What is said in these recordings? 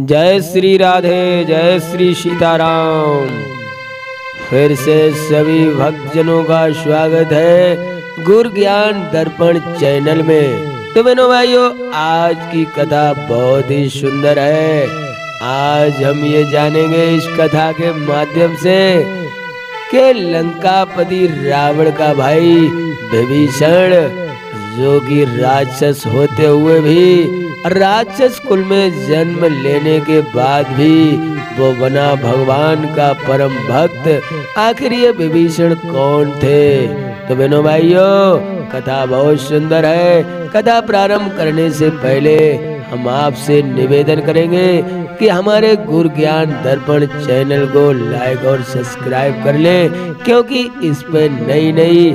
जय श्री राधे, जय श्री सीताराम। फिर से सभी भक्तजनों का स्वागत है गुरु ज्ञान दर्पण चैनल में। तो बहनों भाइयों, आज की कथा बहुत ही सुंदर है। आज हम ये जानेंगे इस कथा के माध्यम से कि लंकापति रावण का भाई विभीषण, जो कि राक्षस होते हुए भी, राक्षस कुल में जन्म लेने के बाद भी वो बना भगवान का परम भक्त, आखिर ये विभीषण कौन थे? तो बहनों भाइयों, कथा बहुत सुंदर है। कथा प्रारंभ करने से पहले हम आपसे निवेदन करेंगे कि हमारे गुरु ज्ञान दर्पण चैनल को लाइक और सब्सक्राइब कर लें, क्योंकि इस पे नई नई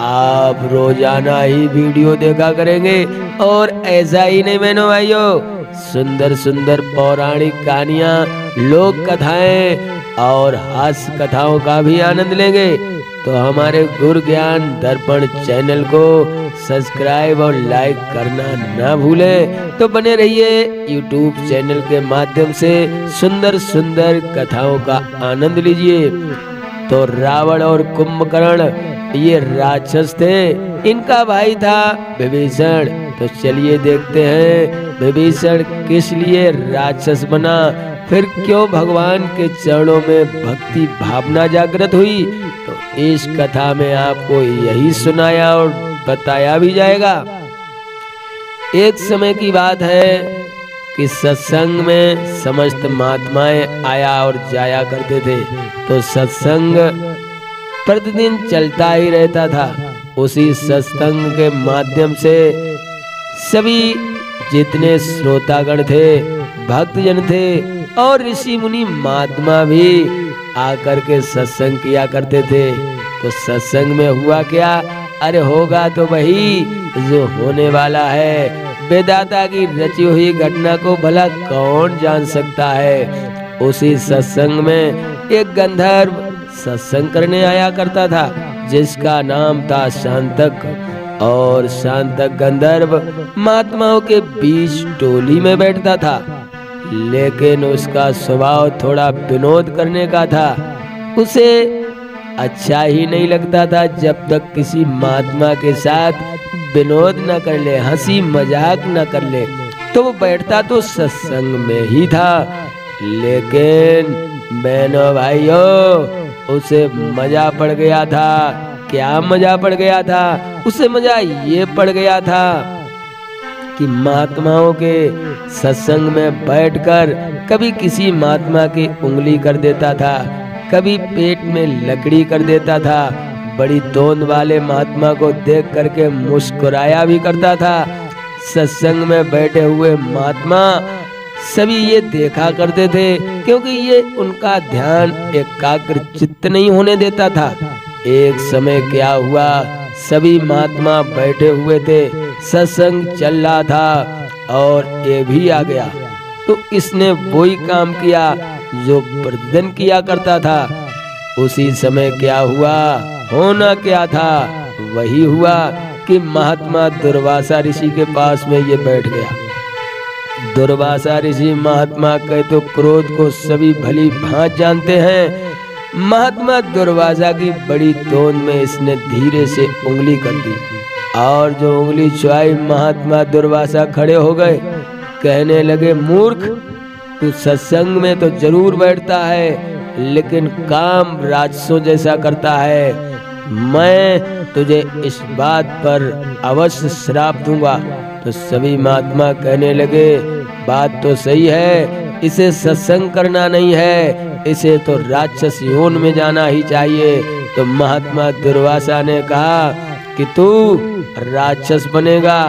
आप रोजाना ही वीडियो देखा करेंगे। और ऐसा ही नहीं बहनों भाइयों, सुंदर सुंदर पौराणिक कहानियाँ, लोक कथाएं और हास्य कथाओं का भी आनंद लेंगे। तो हमारे गुरु ज्ञान दर्पण चैनल को सब्सक्राइब और लाइक करना ना भूलें। तो बने रहिए YouTube चैनल के माध्यम से सुंदर सुंदर कथाओं का आनंद लीजिए। तो रावण और कुंभकर्ण ये राक्षस थे, इनका भाई था विभीषण। तो चलिए देखते हैं विभीषण किस लिए राक्षस बना, फिर क्यों भगवान के चरणों में भक्ति भावना जागृत हुई। तो इस कथा में आपको यही सुनाया और बताया भी जाएगा। एक समय की बात है कि सत्संग में समस्त महात्माएं आया और जाया करते थे। तो सत्संग प्रतिदिन चलता ही रहता था। उसी सत्संग के माध्यम से सभी जितने श्रोतागण थे, भक्तजन थे और ऋषि मुनि महात्मा भी आकर के सत्संग किया करते थे। तो सत्संग में हुआ क्या? अरे होगा तो वही जो होने वाला है। वेदाता की रची हुई घटना को भला कौन जान सकता है। उसी सत्संग में एक गंधर्व सत्संग करने आया करता था, जिसका नाम था शांतक। और शांतक गंधर्व महात्माओं के बीच टोली में बैठता था, लेकिन उसका स्वभाव थोड़ा विनोद करने का था। उसे अच्छा ही नहीं लगता था जब तक किसी महात्मा के साथ विनोद न कर ले, हंसी मजाक न कर ले। तो वो बैठता तो सत्संग में ही था, लेकिन बहनों भाइयों, उसे मजा पड़ गया था। क्या मजा पड़ गया था? उसे मजा ये पड़ गया था कि महात्माओं के सत्संग में बैठकर कभी किसी महात्मा की उंगली कर देता था, कभी पेट में लकड़ी कर देता था। बड़ी तोंद वाले महात्मा को देख करके मुस्कुराया भी करता था। सत्संग में बैठे हुए महात्मा सभी ये देखा करते थे, क्योंकि ये उनका ध्यान एकाग्र चित्त नहीं होने देता था। एक समय क्या हुआ, सभी महात्मा बैठे हुए थे, सत्संग चल रहा था और ये भी आ गया। तो इसने वही काम किया जो प्रतिदिन किया करता था। उसी समय क्या हुआ, होना क्या था वही हुआ कि महात्मा दुर्वासा ऋषि के पास में ये बैठ गया। दुर्वासा ऋषि महात्मा के तो क्रोध को सभी भली भांति जानते हैं। महात्मा दुर्वासा की बड़ी तोंद में इसने धीरे से उंगली कर दी, और जो उंगली छुआई, महात्मा दुर्वासा खड़े हो गए। कहने लगे, मूर्ख, तू सत्संग में तो जरूर बैठता है, लेकिन काम राजसों जैसा करता है। मैं तुझे इस बात पर अवश्य श्राप दूंगा। तो सभी महात्मा कहने लगे, बात तो सही है, इसे सत्संग करना नहीं है, इसे तो राक्षस योन में जाना ही चाहिए। तो महात्मा दुर्वासा ने कहा कि तू राक्षस बनेगा,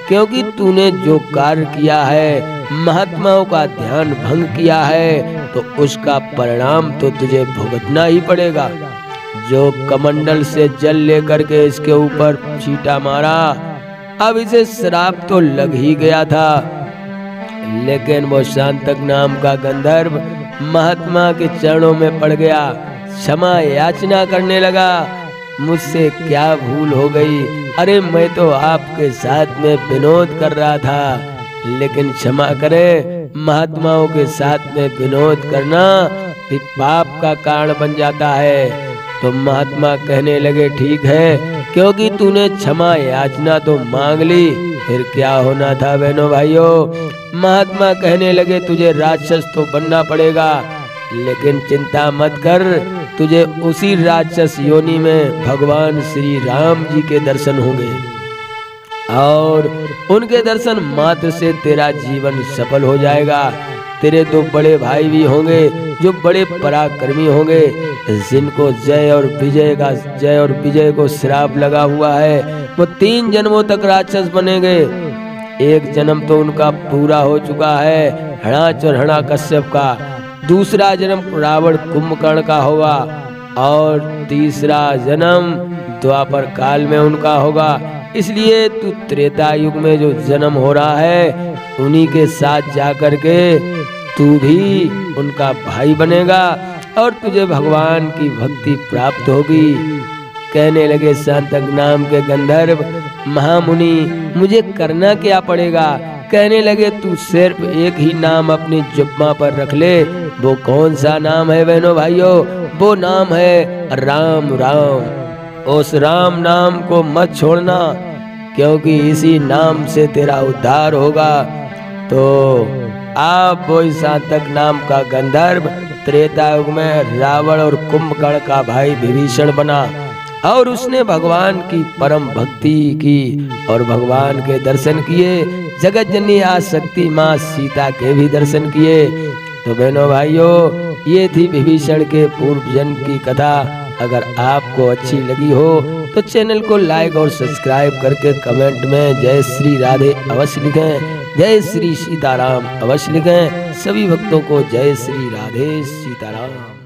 क्योंकि तूने जो कार्य किया है, महात्माओं का ध्यान भंग किया है, तो उसका परिणाम तो तुझे भुगतना ही पड़ेगा। जो कमंडल से जल लेकर के इसके ऊपर छींटा मारा, अब इसे श्राप तो लग ही गया था। लेकिन वो शांतक नाम का गंधर्व महात्मा के चरणों में पड़ गया, क्षमा याचना करने लगा। मुझसे क्या भूल हो गई? अरे मैं तो आपके साथ में विनोद कर रहा था, लेकिन क्षमा करें, महात्माओं के साथ में विनोद करना भी पाप का कारण बन जाता है। तो महात्मा कहने लगे ठीक है, क्योंकि तूने क्षमा याचना तो मांग ली, फिर क्या होना था बहनों भाइयों। महात्मा कहने लगे तुझे राक्षस तो बनना पड़ेगा, लेकिन चिंता मत कर, तुझे उसी राक्षस योनि में भगवान श्री राम जी के दर्शन होंगे और उनके दर्शन मात्र से तेरा जीवन सफल हो जाएगा। तेरे दो बड़े भाई भी होंगे जो बड़े पराक्रमी होंगे, जिनको जय और विजय को श्राप लगा हुआ है। वो 3 जन्मों तक राक्षस बनेंगे। एक जन्म तो उनका पूरा हो चुका है, हणाच और हणाकश्यप का। दूसरा जन्म रावण कुंभकर्ण का होगा और तीसरा जन्म द्वापर काल में उनका होगा। इसलिए तू त्रेता युग में जो जन्म हो रहा है, उन्हीं के साथ जाकर के तू भी उनका भाई बनेगा और तुझे भगवान की भक्ति प्राप्त होगी। कहने लगे शांतक नाम के गंधर्व महामुनि, मुझे करना क्या पड़ेगा? कहने लगे तू सिर्फ एक ही नाम अपनी जुब्बा पर रख ले। वो कौन सा नाम है बहनों भाइयों? वो नाम है राम राम। उस राम नाम को मत छोड़ना, क्योंकि इसी नाम से तेरा उद्धार होगा। तो आप वो शांतक नाम का गंधर्व त्रेता युग में रावण और कुंभकर्ण का भाई विभीषण बना और उसने भगवान की परम भक्ति की और भगवान के दर्शन किए। जगत जननी आशक्ति माँ सीता के भी दर्शन किए। तो बहनों भाइयों, ये थी विभीषण के पूर्व जन्म की कथा। अगर आपको अच्छी लगी हो तो चैनल को लाइक और सब्सक्राइब करके कमेंट में जय श्री राधे अवश्य लिखें, जय श्री सीताराम अवश्य लिखें। सभी भक्तों को जय श्री राधे सीताराम।